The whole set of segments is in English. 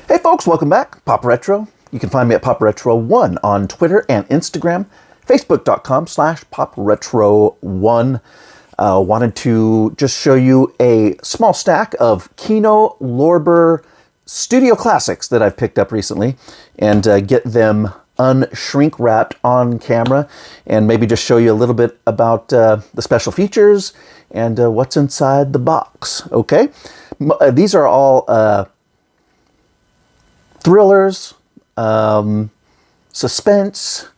Hey folks, welcome back. Pop Retro. You can find me at Pop Retro 1 on Twitter and Instagram. Facebook.com/PopRetro1. Wanted to just show you a small stack of Kino Lorber Studio Classics that I've picked up recently and get them unshrink wrapped on camera and maybe just show you a little bit about the special features and what's inside the box. Okay, these are all thrillers, suspense,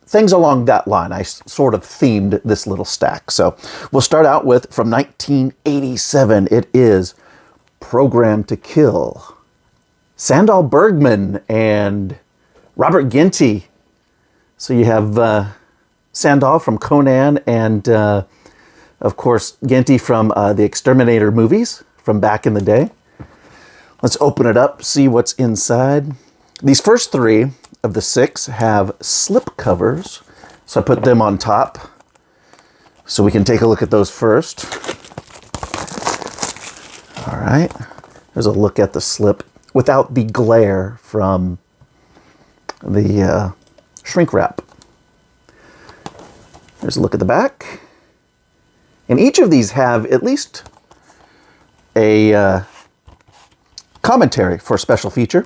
things along that line. I sort of themed this little stack. So we'll start out with, from 1987, it is Programmed to Kill. Sandahl Bergman and Robert Ginty. So you have Sandahl from Conan and, of course, Ginty from the Exterminator movies from back in the day. Let's open it up, see what's inside. These first three of the six have slip covers, so I put them on top so we can take a look at those first. All right, there's a look at the slip without the glare from the shrink wrap. There's a look at the back. And each of these have at least a commentary for a special feature.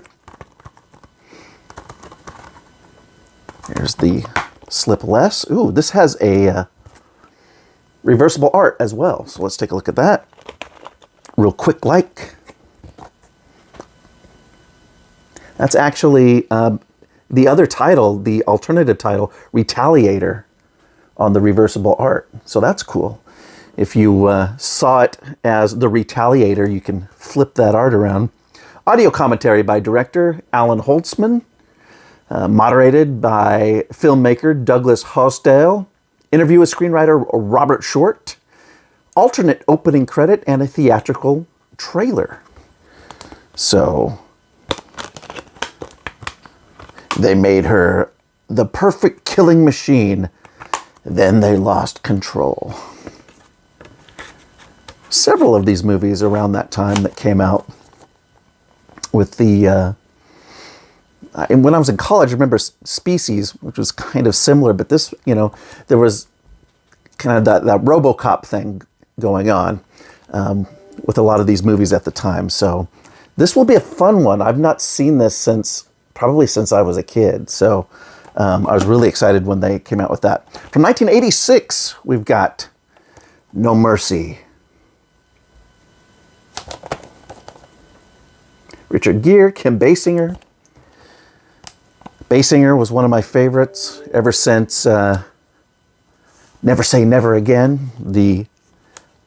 Here's the slip less. Ooh, this has a reversible art as well. So let's take a look at that. Real quick like. That's actually the other title, the alternative title, Retaliator, on the reversible art. So that's cool. If you saw it as the Retaliator, you can flip that art around. Audio commentary by director Alan Holtzman. Moderated by filmmaker Douglas Hosdale. Interview with screenwriter Robert Short. Alternate opening credit and a theatrical trailer. So they made her the perfect killing machine. Then they lost control. Several of these movies around that time that came out with the... and when I was in college, I remember Species, which was kind of similar, but this, there was kind of that RoboCop thing going on with a lot of these movies at the time. So this will be a fun one. I've not seen this probably since I was a kid. So I was really excited when they came out with that. From 1986, we've got No Mercy. Richard Gere, Kim Basinger. Basinger was one of my favorites ever since Never Say Never Again, the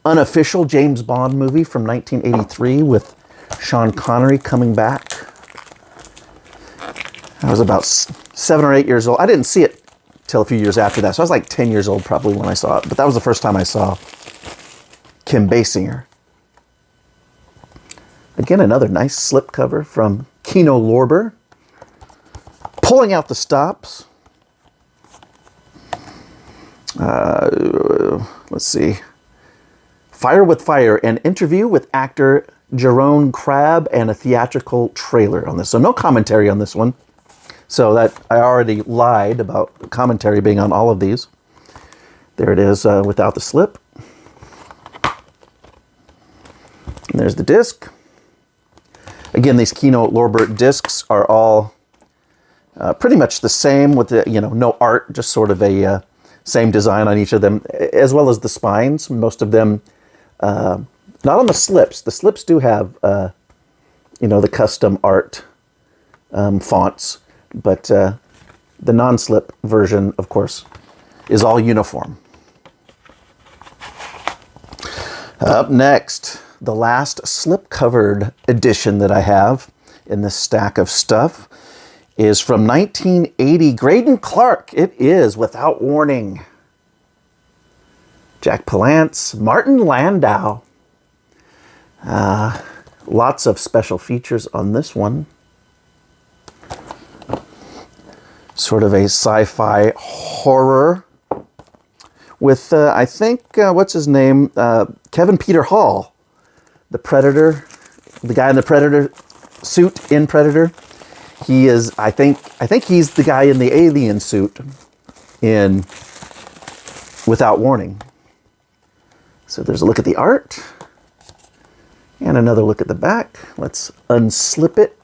unofficial James Bond movie from 1983 with Sean Connery coming back. I was about 7 or 8 years old. I didn't see it till a few years after that, so I was like 10 years old probably when I saw it, but that was the first time I saw Kim Basinger. Again, another nice slipcover from Kino Lorber. Pulling out the stops. Let's see. Fire with Fire, an interview with actor Jerome Crabb and a theatrical trailer on this. So no commentary on this one. So that I already lied about commentary being on all of these. There it is without the slip. And there's the disc. Again, these Kino Lorber discs are all pretty much the same with the, no art, just sort of a same design on each of them, as well as the spines. Most of them, not on the slips. The slips do have, the custom art fonts, but the non-slip version, of course, is all uniform. Up next, the last slip-covered edition that I have in this stack of stuff is from 1980. Graydon Clark. It is Without Warning. Jack Palance, Martin Landau. Lots of special features on this one. Sort of a sci-fi horror with, I think, what's his name? Kevin Peter Hall, the Predator, the guy in the Predator suit in Predator. He is, I think he's the guy in the alien suit in Without Warning. So there's a look at the art. And another look at the back. Let's unslip it.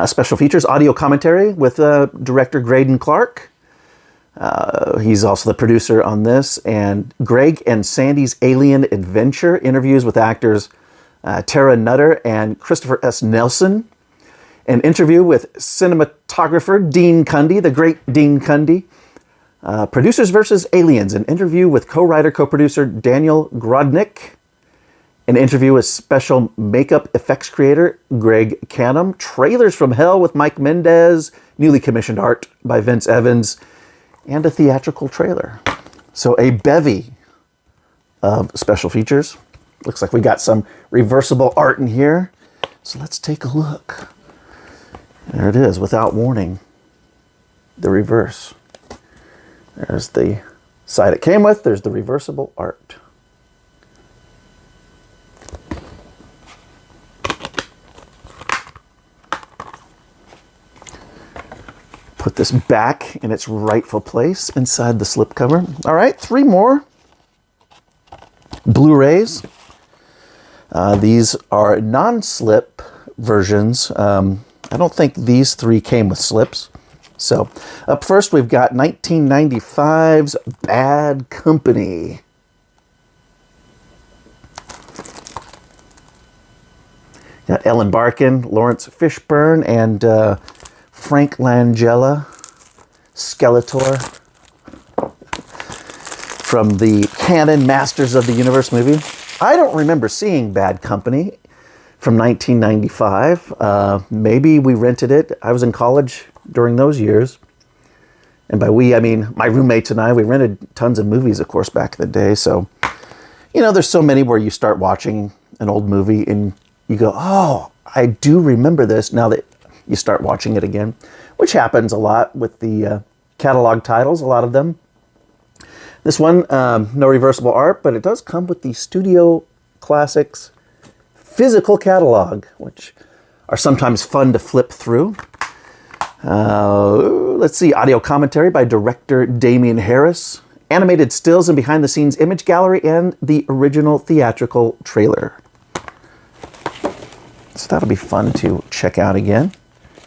Special features, audio commentary with director Graydon Clark. He's also the producer on this. And Greg and Sandy's Alien Adventure, interviews with actors Tara Nutter and Christopher S. Nelson. An interview with cinematographer Dean Cundy, the great Dean Cundy. Producers versus Aliens, an interview with co-writer, co-producer Daniel Grodnick. An interview with special makeup effects creator Greg Canham. Trailers from Hell with Mike Mendez. Newly commissioned art by Vince Evans. And a theatrical trailer. So a bevy of special features. Looks like we got some reversible art in here. So let's take a look. There it is, Without Warning. The reverse. There's the side it came with. There's the reversible art. Put this back in its rightful place inside the slipcover. All right, 3 more Blu-rays. These are non-slip versions. I don't think these 3 came with slips. So up first, we've got 1995's Bad Company. Got Ellen Barkin, Lawrence Fishburne, and Frank Langella, Skeletor, from the canon Masters of the Universe movie. I don't remember seeing Bad Company from 1995. Maybe we rented it. I was in college during those years. And by we, I mean my roommates and I. We rented tons of movies, of course, back in the day. So, you know, there's so many where you start watching an old movie and you go, oh, I do remember this, now that you start watching it again, which happens a lot with the catalog titles, a lot of them. This one, no reversible art, but it does come with the Studio Classics physical catalog, which are sometimes fun to flip through. Let's see, audio commentary by director Damian Harris, animated stills and behind-the-scenes image gallery, and the original theatrical trailer. So that'll be fun to check out again.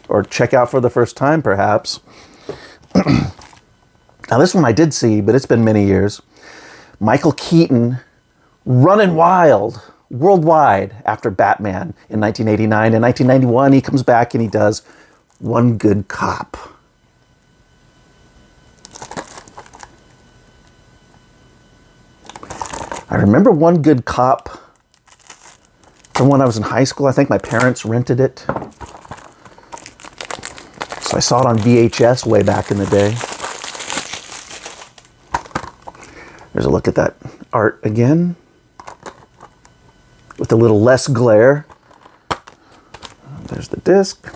Or check out for the first time, perhaps. Now, this one I did see, but it's been many years. Michael Keaton running wild worldwide after Batman in 1989. In 1991, he comes back and he does One Good Cop. I remember One Good Cop from when I was in high school. I think my parents rented it. I saw it on VHS way back in the day. There's a look at that art again, with a little less glare. There's the disc.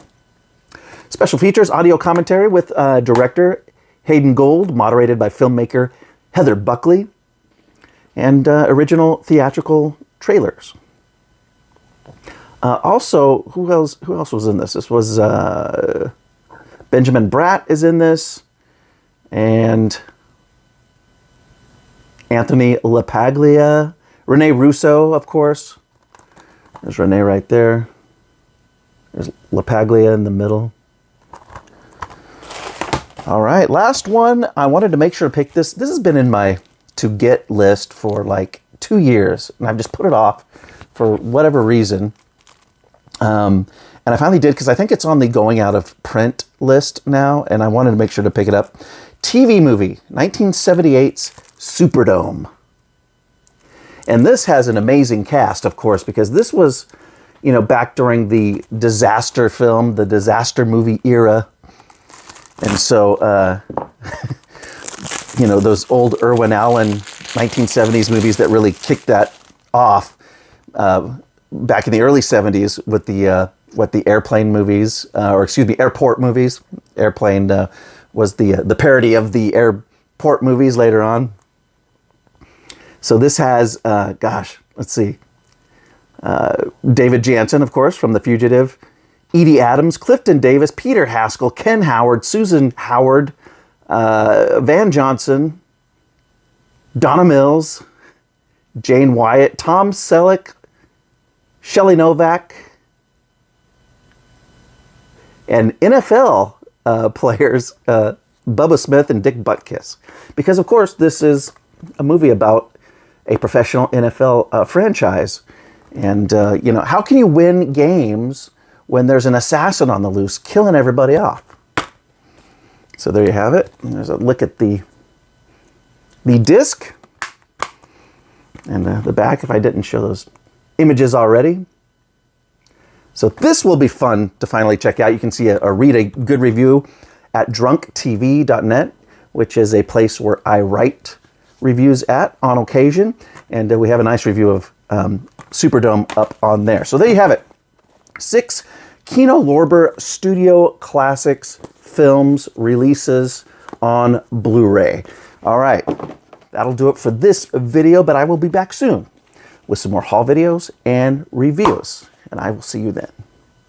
Special features, audio commentary with director Hayden Gold, moderated by filmmaker Heather Buckley, and original theatrical trailers. Also, who else was in this? This was Benjamin Bratt is in this, and Anthony LaPaglia, Rene Russo, of course. There's Rene right there. There's LaPaglia in the middle. All right, last one. I wanted to make sure to pick this. This has been in my to-get list for like 2 years, and I've just put it off for whatever reason. And I finally did, because I think it's on the going out of print list now, and I wanted to make sure to pick it up. TV movie, 1978's Superdome. And this has an amazing cast, of course, because this was, you know, back during the disaster film, the disaster movie era. And so, you know, those old Irwin Allen 1970s movies that really kicked that off back in the early 70s with the airplane movies, airport movies. Airplane was the parody of the airport movies later on. So this has, gosh, let's see, David Jansen, of course, from The Fugitive, Edie Adams, Clifton Davis, Peter Haskell, Ken Howard, Susan Howard, Van Johnson, Donna Mills, Jane Wyatt, Tom Selleck, Shelley Novak, and NFL players Bubba Smith and Dick Butkus. Because, of course, this is a movie about a professional NFL franchise. And, you know, how can you win games when there's an assassin on the loose killing everybody off? So there you have it. And there's a look at the disc and the back, if I didn't show those images already. So this will be fun to finally check out. You can see read a good review at drunktv.net, which is a place where I write reviews at on occasion. And we have a nice review of Superdome up on there. So there you have it. 6 Kino Lorber Studio Classics films releases on Blu-ray. All right, that'll do it for this video, but I will be back soon with some more haul videos and reviews, and I will see you then.